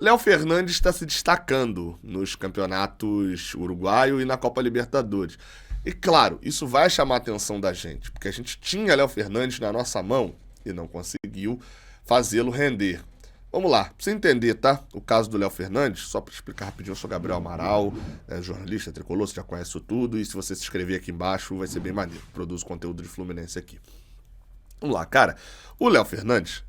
Léo Fernandes está se destacando nos campeonatos uruguaio e na Copa Libertadores. E claro, isso vai chamar a atenção da gente, porque a gente tinha Léo Fernandes na nossa mão e não conseguiu fazê-lo render. Vamos lá, pra você entender, tá? O caso do Léo Fernandes, só para explicar rapidinho, eu sou Gabriel Amaral, jornalista tricolor, você já conhece isso tudo, e se você se inscrever aqui embaixo vai ser bem maneiro. Produzo conteúdo de Fluminense aqui. Vamos lá, cara. O Léo Fernandes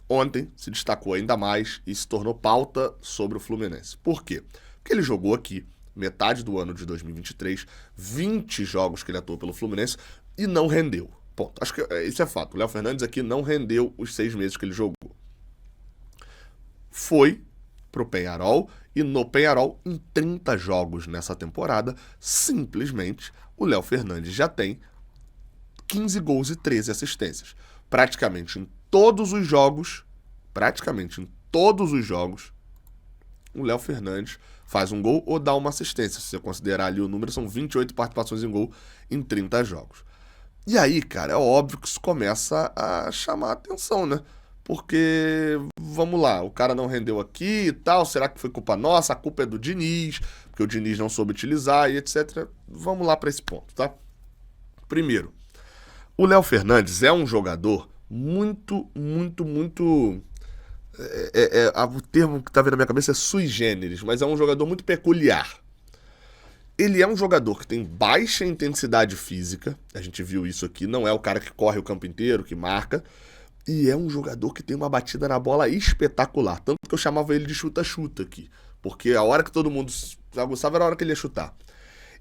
ontem se destacou ainda mais e se tornou pauta sobre o Fluminense. Por quê? Porque ele jogou aqui metade do ano de 2023, 20 jogos que ele atuou pelo Fluminense e não rendeu. Ponto. Acho que isso é fato. O Léo Fernandes aqui não rendeu os 6 meses que ele jogou. Foi pro Peñarol e no Peñarol, em 30 jogos nessa temporada, simplesmente o Léo Fernandes já tem 15 gols e 13 assistências. Praticamente em todos os jogos, o Léo Fernandes faz um gol ou dá uma assistência. Se você considerar ali o número, são 28 participações em gol em 30 jogos. E aí, cara, é óbvio que isso começa a chamar a atenção, né? Porque, vamos lá, o cara não rendeu aqui e tal, será que foi culpa nossa? A culpa é do Diniz, porque o Diniz não soube utilizar e etc. Vamos lá para esse ponto, tá? Primeiro, o Léo Fernandes é um jogador muito. O termo que tá vendo na minha cabeça é sui generis, mas é um jogador muito peculiar. Ele é um jogador que tem baixa intensidade física, a gente viu isso aqui, não é o cara que corre o campo inteiro, que marca, e é um jogador que tem uma batida na bola espetacular, tanto que eu chamava ele de chuta-chuta aqui, porque a hora que todo mundo aguçava era a hora que ele ia chutar.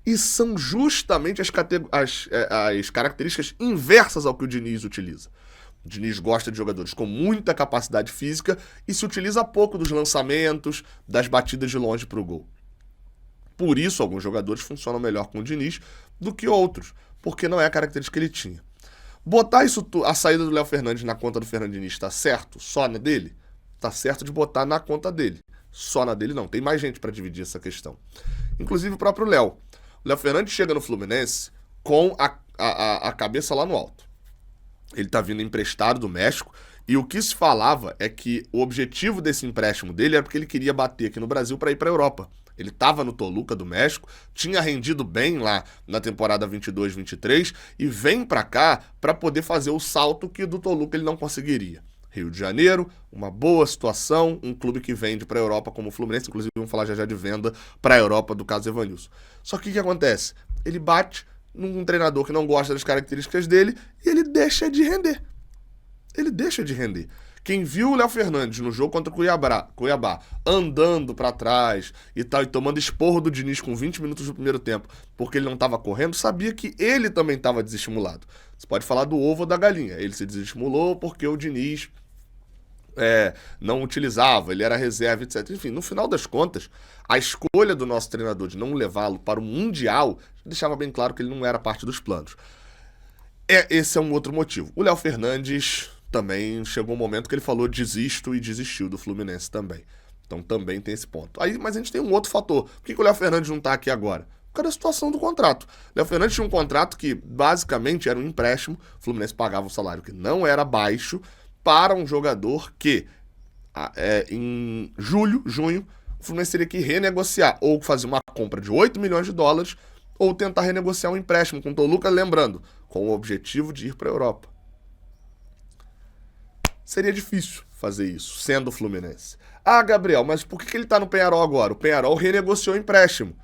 E são justamente as características inversas ao que o Diniz utiliza. O Diniz gosta de jogadores com muita capacidade física e se utiliza pouco dos lançamentos, das batidas de longe para o gol. Por isso, alguns jogadores funcionam melhor com o Diniz do que outros, porque não é a característica que ele tinha. Botar a saída do Léo Fernandes na conta do Fernando Diniz tá certo? Só na dele? Tá certo de botar na conta dele. Só na dele não, tem mais gente para dividir essa questão. Inclusive o próprio Léo. O Léo Fernandes chega no Fluminense com a cabeça lá no alto. Ele tá vindo emprestado do México e o que se falava é que o objetivo desse empréstimo dele era porque ele queria bater aqui no Brasil para ir para a Europa. Ele estava no Toluca do México, tinha rendido bem lá na temporada 22-23 e vem para cá para poder fazer o salto que do Toluca ele não conseguiria. Rio de Janeiro, uma boa situação, um clube que vende para a Europa como o Fluminense, inclusive vamos falar já de venda para a Europa do caso Evanilson. Só que o que acontece? Ele bate num treinador que não gosta das características dele e ele deixa de render. Quem viu o Léo Fernandes no jogo contra o Cuiabá andando pra trás e tal, e tomando esporro do Diniz com 20 minutos do primeiro tempo, porque ele não tava correndo, sabia que ele também tava desestimulado. Você pode falar do ovo ou da galinha. Ele se desestimulou porque o Diniz não utilizava, ele era reserva, etc. Enfim, no final das contas, a escolha do nosso treinador de não levá-lo para o Mundial deixava bem claro que ele não era parte dos planos. Esse é um outro motivo. O Léo Fernandes também chegou um momento que ele falou desisto e desistiu do Fluminense também. Então também tem esse ponto. Aí, mas a gente tem um outro fator. Por que o Léo Fernandes não tá aqui agora? Por causa da situação do contrato. O Léo Fernandes tinha um contrato que basicamente era um empréstimo. O Fluminense pagava um salário que não era baixo para um jogador que em julho, junho, o Fluminense teria que renegociar ou fazer uma compra de 8 milhões de dólares ou tentar renegociar um empréstimo com o Toluca, lembrando, com o objetivo de ir para a Europa. Seria difícil fazer isso, sendo o Fluminense. Ah, Gabriel, mas por que ele tá no Peñarol agora? O Peñarol renegociou o empréstimo.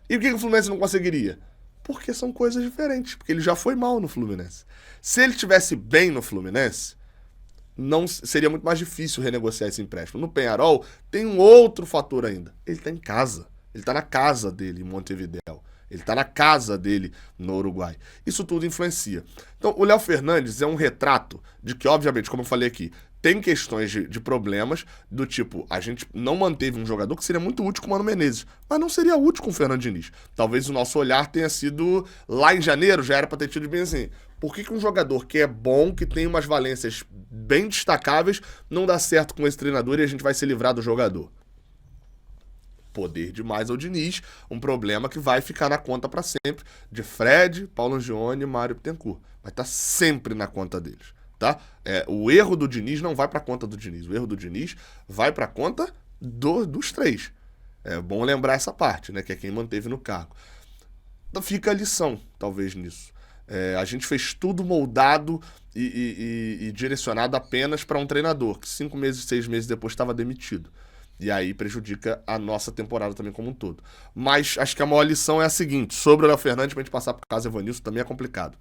E por que o Fluminense não conseguiria? Porque são coisas diferentes, porque ele já foi mal no Fluminense. Se ele estivesse bem no Fluminense, não seria muito mais difícil renegociar esse empréstimo. No Peñarol, tem um outro fator ainda. Ele tá em casa. Ele tá na casa dele, em Montevidéu. Ele tá na casa dele no Uruguai. Isso tudo influencia. Então, o Léo Fernandes é um retrato de que, obviamente, como eu falei aqui, tem questões de problemas, do tipo, a gente não manteve um jogador que seria muito útil com o Mano Menezes, mas não seria útil com o Fernando Diniz. Talvez o nosso olhar tenha sido, lá em janeiro, já era pra ter tido bem assim. Por que um jogador que é bom, que tem umas valências bem destacáveis, não dá certo com esse treinador e a gente vai se livrar do jogador? Poder demais ao Diniz, um problema que vai ficar na conta para sempre de Fred, Paulo Angione e Mário Bittencourt. Vai estar sempre na conta deles, tá? O erro do Diniz não vai para a conta do Diniz, o erro do Diniz vai para a conta dos três. É bom lembrar essa parte, né? Que é quem manteve no cargo. Então fica a lição, talvez, nisso. A gente fez tudo moldado e direcionado apenas para um treinador, que 5 meses, 6 meses depois estava demitido. E aí prejudica a nossa temporada também como um todo. Mas acho que a maior lição é a seguinte: sobre o Léo Fernandes, pra gente passar pro caso Evanilson, também é complicado.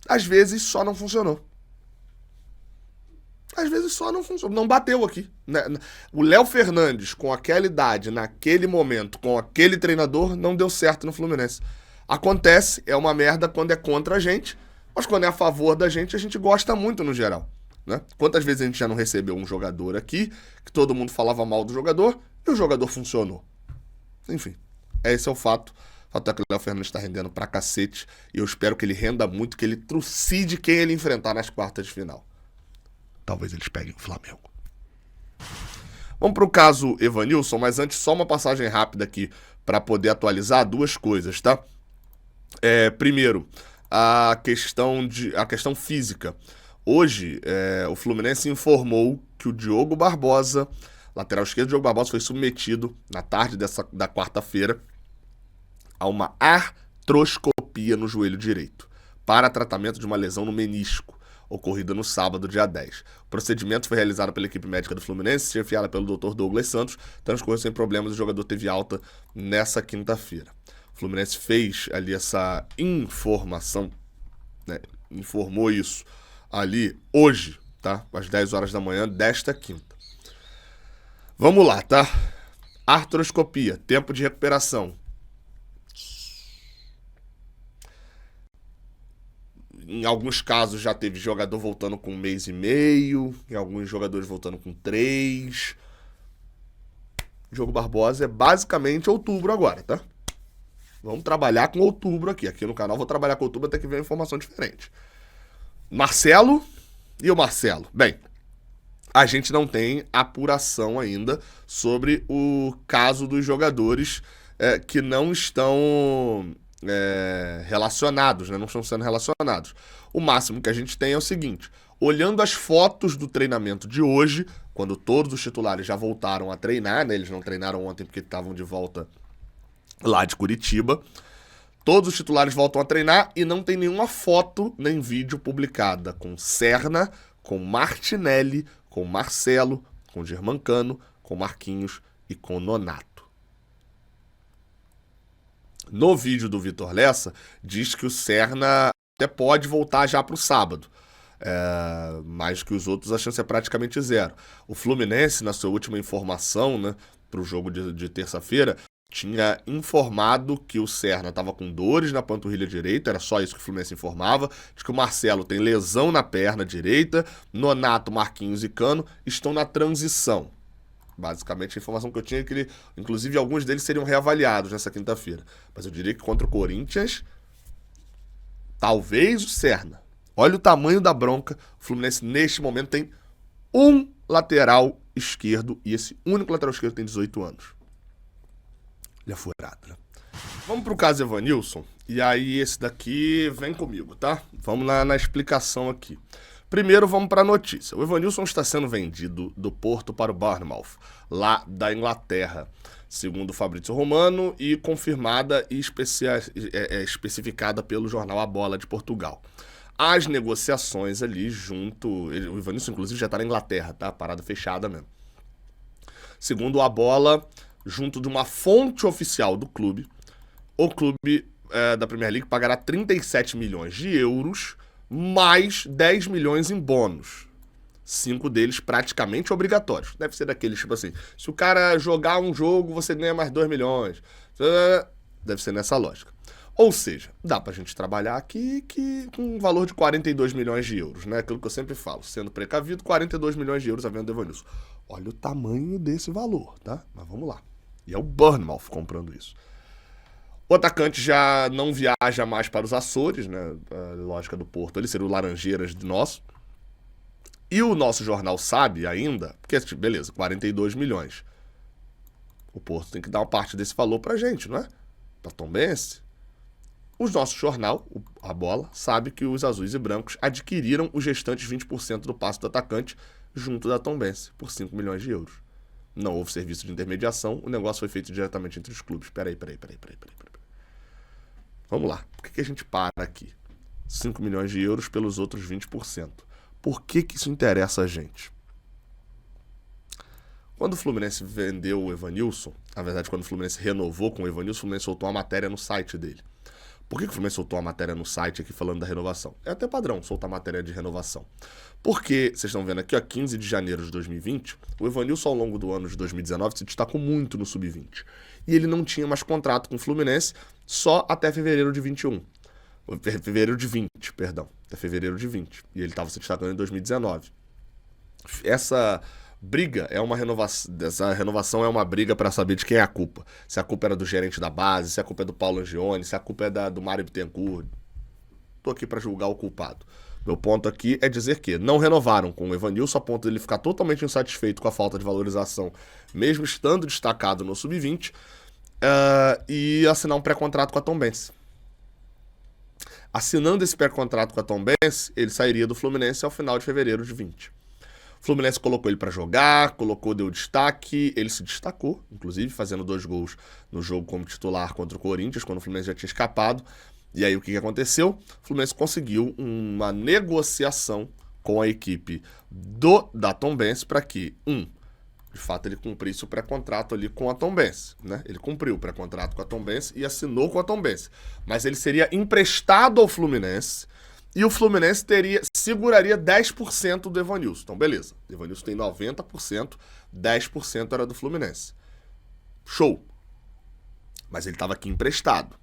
Às vezes só não funcionou. Às vezes só não funcionou. Não bateu aqui. O Léo Fernandes, com aquela idade, naquele momento, com aquele treinador, não deu certo no Fluminense. Acontece, é uma merda quando é contra a gente, mas quando é a favor da gente, a gente gosta muito no geral. Né? Quantas vezes a gente já não recebeu um jogador aqui, que todo mundo falava mal do jogador, e o jogador funcionou. Enfim, esse é o fato. O fato é que o Léo Fernandes está rendendo pra cacete, e eu espero que ele renda muito, que ele trucide quem ele enfrentar nas quartas de final. Talvez eles peguem o Flamengo. Vamos para o caso Evanilson, mas antes só uma passagem rápida aqui para poder atualizar duas coisas, tá? Primeiro, a questão física. Hoje, o Fluminense informou que o Diogo Barbosa, lateral esquerdo, Diogo Barbosa foi submetido na tarde da quarta-feira a uma artroscopia no joelho direito para tratamento de uma lesão no menisco, ocorrida no sábado, dia 10. O procedimento foi realizado pela equipe médica do Fluminense, chefiada pelo Dr. Douglas Santos, transcorreu sem problemas e o jogador teve alta nessa quinta-feira. O Fluminense fez ali essa informação, né, informou isso ali hoje, tá? Às 10 horas da manhã desta quinta. Vamos lá, tá? Artroscopia, tempo de recuperação. Em alguns casos já teve jogador voltando com 1 mês e meio, em alguns jogadores voltando com 3. Diogo Barbosa é basicamente outubro agora, tá? Vamos trabalhar com outubro aqui. Aqui no canal vou trabalhar com outubro até que venha informação diferente. Marcelo e o Marcelo. Bem, a gente não tem apuração ainda sobre o caso dos jogadores que não estão relacionados, né? Não estão sendo relacionados. O máximo que a gente tem é o seguinte: olhando as fotos do treinamento de hoje, quando todos os titulares já voltaram a treinar, né? Eles não treinaram ontem porque estavam de volta lá de Curitiba. Todos os titulares voltam a treinar e não tem nenhuma foto nem vídeo publicada com Serna, com Martinelli, com Marcelo, com Germancano, com Marquinhos e com Nonato. No vídeo do Vitor Lessa, diz que o Serna até pode voltar já para o sábado, mas que os outros a chance é praticamente zero. O Fluminense, na sua última informação, né, para o jogo de terça-feira, tinha informado que o Serna estava com dores na panturrilha direita, era só isso que o Fluminense informava, de que o Marcelo tem lesão na perna direita, Nonato, Marquinhos e Cano estão na transição. Basicamente, a informação que eu tinha é que, inclusive, alguns deles seriam reavaliados nessa quinta-feira. Mas eu diria que contra o Corinthians, talvez o Serna. Olha o tamanho da bronca. O Fluminense, neste momento, tem um lateral esquerdo, e esse único lateral esquerdo tem 18 anos. Ele é furado, né? Vamos pro caso Evanilson, e aí esse daqui vem comigo, tá? Vamos na explicação aqui. Primeiro vamos para a notícia. O Evanilson está sendo vendido do Porto para o Bournemouth, lá da Inglaterra, segundo o Fabrício Romano e confirmada e especificada pelo jornal A Bola de Portugal. As negociações ali junto... O Evanilson, inclusive, já está na Inglaterra, tá? Parada fechada mesmo. Segundo A Bola, junto de uma fonte oficial do clube, o clube da Premier League pagará 37 milhões de euros mais 10 milhões em bônus. 5 deles praticamente obrigatórios. Deve ser daqueles, tipo assim, se o cara jogar um jogo, você ganha mais 2 milhões. Deve ser nessa lógica. Ou seja, dá pra gente trabalhar aqui com um valor de 42 milhões de euros, né? Aquilo que eu sempre falo, sendo precavido, 42 milhões de euros a venda do Evanilson. Olha o tamanho desse valor, tá? Mas vamos lá. E é o Bournemouth comprando isso. O atacante já não viaja mais para os Açores, né? A lógica do Porto ali seria o Laranjeiras de nosso. E o nosso jornal sabe ainda, porque, beleza, 42 milhões. O Porto tem que dar uma parte desse valor pra gente, não é? Pra Tombense. O nosso jornal, A Bola, sabe que os azuis e brancos adquiriram os restantes 20% do passe do atacante junto da Tombense por 5 milhões de euros. Não houve serviço de intermediação, o negócio foi feito diretamente entre os clubes. Peraí. Vamos lá, por que a gente para aqui? 5 milhões de euros pelos outros 20%. Por que isso interessa a gente? Quando o Fluminense vendeu o Evanilson, na verdade, quando o Fluminense renovou com o Evanilson, o Fluminense soltou uma matéria no site dele. Por que o Fluminense soltou uma matéria no site aqui falando da renovação? É até padrão soltar matéria de renovação. Porque, vocês estão vendo aqui, ó, 15 de janeiro de 2020, o Evanilson ao longo do ano de 2019 se destacou muito no Sub-20. E ele não tinha mais contrato com o Fluminense só até fevereiro de 21. Fevereiro de 20, perdão. Até fevereiro de 20. E ele estava se destacando em 2019. Essa briga é uma renovação. Essa renovação é uma briga para saber de quem é a culpa. Se a culpa era do gerente da base, se a culpa é do Paulo Angione, se a culpa é do Mário Bittencourt. Tô aqui para julgar o culpado. Meu ponto aqui é dizer que não renovaram com o Evanilson a ponto de ele ficar totalmente insatisfeito com a falta de valorização, mesmo estando destacado no Sub-20, e assinar um pré-contrato com a Tombense. Assinando esse pré-contrato com a Tombense, ele sairia do Fluminense ao final de fevereiro de 20. O Fluminense colocou ele para jogar, deu destaque, ele se destacou, inclusive fazendo 2 gols no jogo como titular contra o Corinthians, quando o Fluminense já tinha escapado. E aí o que aconteceu? O Fluminense conseguiu uma negociação com a equipe da Tombense para que, de fato ele cumprisse o pré-contrato ali com a Tombense, né? Ele cumpriu o pré-contrato com a Tombense e assinou com a Tombense. Mas ele seria emprestado ao Fluminense e o Fluminense seguraria 10% do Evanilson. Então, beleza. O Evanilson tem 90%, 10% era do Fluminense. Show. Mas ele estava aqui emprestado.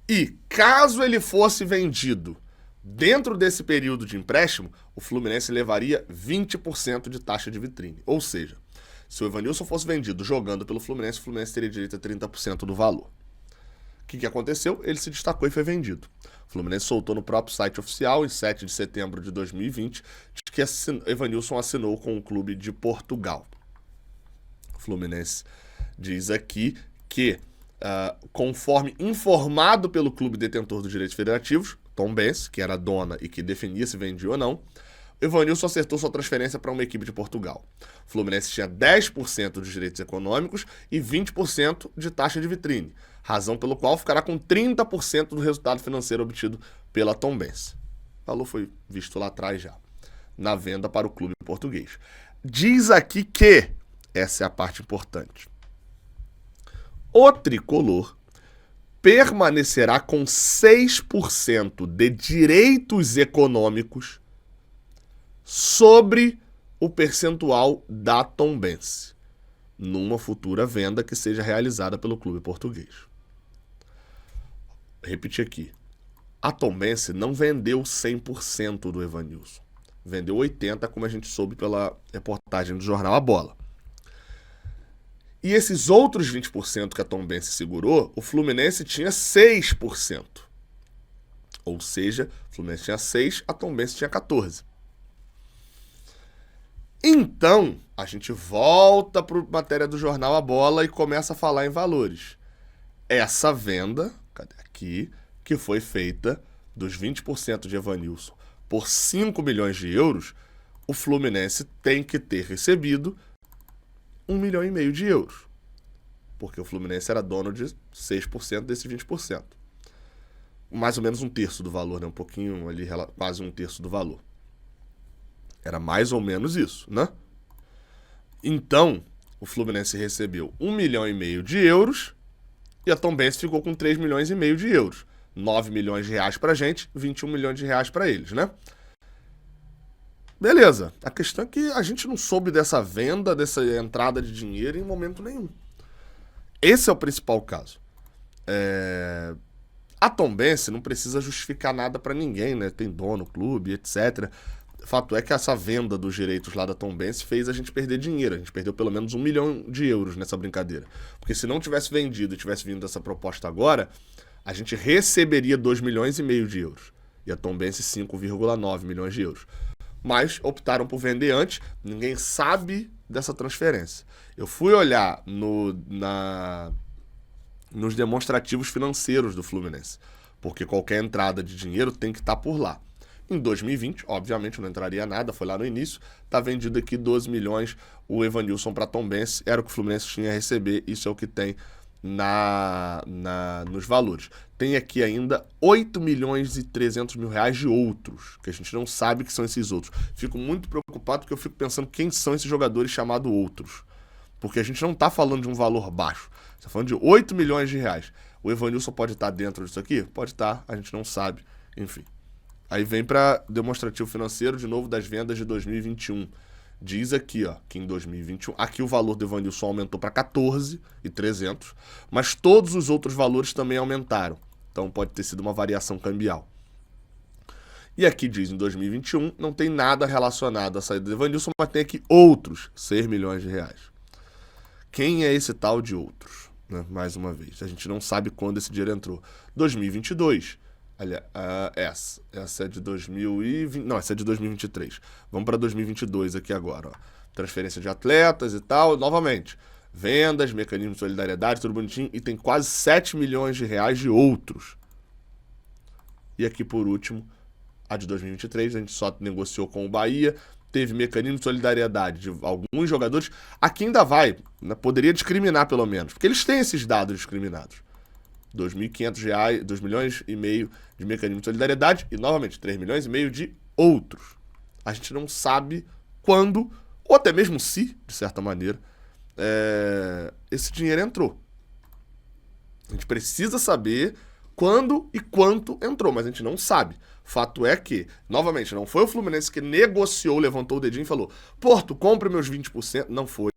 E caso ele fosse vendido dentro desse período de empréstimo, o Fluminense levaria 20% de taxa de vitrine. Ou seja, se o Evanilson fosse vendido jogando pelo Fluminense, o Fluminense teria direito a 30% do valor. O que aconteceu? Ele se destacou e foi vendido. O Fluminense soltou no próprio site oficial, em 7 de setembro de 2020, de que Evanilson assinou com o clube de Portugal. O Fluminense diz aqui que, conforme informado pelo clube detentor dos direitos federativos, Tombense, que era a dona e que definia se vendia ou não, Evanilson acertou sua transferência para uma equipe de Portugal. O Fluminense tinha 10% dos direitos econômicos e 20% de taxa de vitrine, razão pelo qual ficará com 30% do resultado financeiro obtido pela Tombense. O valor foi visto lá atrás já, na venda para o clube português. Diz aqui que, essa é a parte importante, o tricolor permanecerá com 6% de direitos econômicos sobre o percentual da Tombense, numa futura venda que seja realizada pelo clube português. Repetir aqui. A Tombense não vendeu 100% do Evanilson. Vendeu 80%, como a gente soube pela reportagem do jornal A Bola. E esses outros 20% que a Tombense segurou, o Fluminense tinha 6%. Ou seja, o Fluminense tinha 6%, a Tombense tinha 14%. Então, a gente volta para a matéria do jornal A Bola e começa a falar em valores. Essa venda, cadê aqui, que foi feita dos 20% de Evanilson por 5 milhões de euros, o Fluminense tem que ter recebido 1,5 milhão de euros. Porque o Fluminense era dono de 6% desses 20%. Mais ou menos um terço do valor, né? Um pouquinho ali, quase um terço do valor. Era mais ou menos isso, né? Então, o Fluminense recebeu 1,5 milhão de euros e a Tombense ficou com 3,5 milhões de euros. 9 milhões de reais pra gente, 21 milhões de reais pra eles, né? Beleza. A questão é que a gente não soube dessa venda, dessa entrada de dinheiro em momento nenhum. Esse é o principal caso. A Tombense não precisa justificar nada pra ninguém, né? Tem dono, clube, etc. Fato é que essa venda dos direitos lá da Tombense fez a gente perder dinheiro. A gente perdeu pelo menos 1 milhão de euros nessa brincadeira. Porque se não tivesse vendido e tivesse vindo essa proposta agora, a gente receberia 2,5 milhões de euros. E a Tombense 5,9 milhões de euros. Mas optaram por vender antes. Ninguém sabe dessa transferência. Eu fui olhar nos demonstrativos financeiros do Fluminense. Porque qualquer entrada de dinheiro tem que estar por lá. Em 2020, obviamente não entraria nada, foi lá no início, tá vendido aqui 12 milhões o Evanilson para Tombense, era o que o Fluminense tinha a receber, isso é o que tem nos valores. Tem aqui ainda 8 milhões e 300 mil reais de outros, que a gente não sabe que são esses outros. Fico muito preocupado porque eu fico pensando quem são esses jogadores chamados outros. Porque a gente não tá falando de um valor baixo, tá falando de 8 milhões de reais. O Evanilson pode estar dentro disso aqui? Pode estar, a gente não sabe, enfim. Aí vem para demonstrativo financeiro, de novo, das vendas de 2021. Diz aqui, ó, que em 2021, aqui o valor do Evanilson aumentou para 14.300, mas todos os outros valores também aumentaram. Então pode ter sido uma variação cambial. E aqui diz, em 2021, não tem nada relacionado à saída do Evanilson, mas tem aqui outros 6 milhões de reais. Quem é esse tal de outros? Né? Mais uma vez, a gente não sabe quando esse dinheiro entrou. 2022. Olha, essa é de 2020. Não, essa é de 2023. Vamos para 2022 aqui agora. Ó. Transferência de atletas e tal. Novamente, vendas, mecanismo de solidariedade, tudo bonitinho. E tem quase 7 milhões de reais de outros. E aqui, por último, a de 2023. A gente só negociou com o Bahia. Teve mecanismo de solidariedade de alguns jogadores. Aqui ainda vai. Né? Poderia discriminar, pelo menos. Porque eles têm esses dados discriminados. 2.500 reais, 2 milhões e meio de mecanismo de solidariedade e, novamente, 3 milhões e meio de outros. A gente não sabe quando, ou até mesmo se, de certa maneira, esse dinheiro entrou. A gente precisa saber quando e quanto entrou, mas a gente não sabe. Fato é que, novamente, não foi o Fluminense que negociou, levantou o dedinho e falou: Porto, compre meus 20%. Não foi.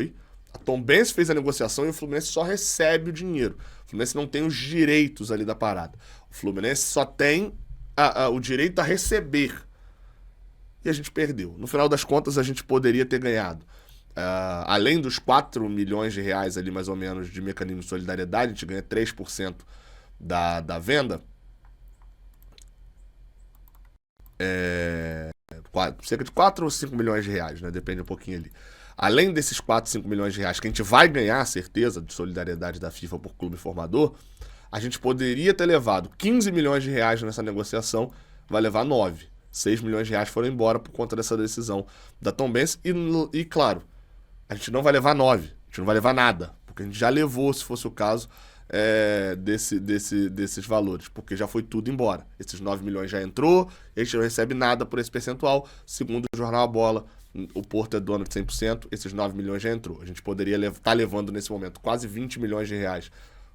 A Tombense fez a negociação e o Fluminense só recebe o dinheiro. O Fluminense não tem os direitos ali da parada. O Fluminense só tem o direito a receber. E a gente perdeu. No final das contas, a gente poderia ter ganhado. Além dos 4 milhões de reais ali, mais ou menos, de mecanismo de solidariedade, a gente ganha 3% da venda. Cerca de 4 ou 5 milhões de reais, né? Depende um pouquinho ali. Além desses 4, 5 milhões de reais que a gente vai ganhar, certeza, de solidariedade da FIFA por clube formador, a gente poderia ter levado 15 milhões de reais nessa negociação, vai levar 9. 6 milhões de reais foram embora por conta dessa decisão da Tombense e, claro, a gente não vai levar 9, a gente não vai levar nada, porque a gente já levou, se fosse o caso, desses valores, porque já foi tudo embora. Esses 9 milhões já entrou, a gente não recebe nada por esse percentual, segundo o jornal A Bola. O Porto é dono de 100%, esses 9 milhões já entrou. A gente poderia estar levando nesse momento quase 20 milhões de reais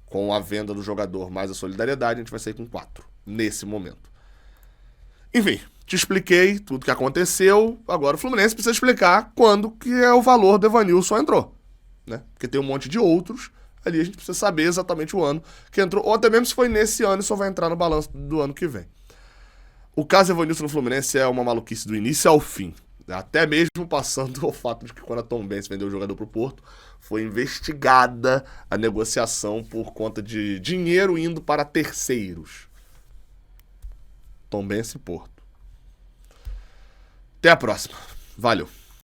com a venda do jogador mais a solidariedade, a gente vai sair com 4 nesse momento. Enfim, te expliquei tudo que aconteceu, agora o Fluminense precisa explicar quando que é o valor do Evanilson entrou. Né? Porque tem um monte de outros, ali a gente precisa saber exatamente o ano que entrou, ou até mesmo se foi nesse ano e só vai entrar no balanço do ano que vem. O caso Evanilson no Fluminense é uma maluquice do início ao fim. Até mesmo passando o fato de que quando a Tombense vendeu o jogador para o Porto, foi investigada a negociação por conta de dinheiro indo para terceiros. Tombense e Porto. Até a próxima. Valeu.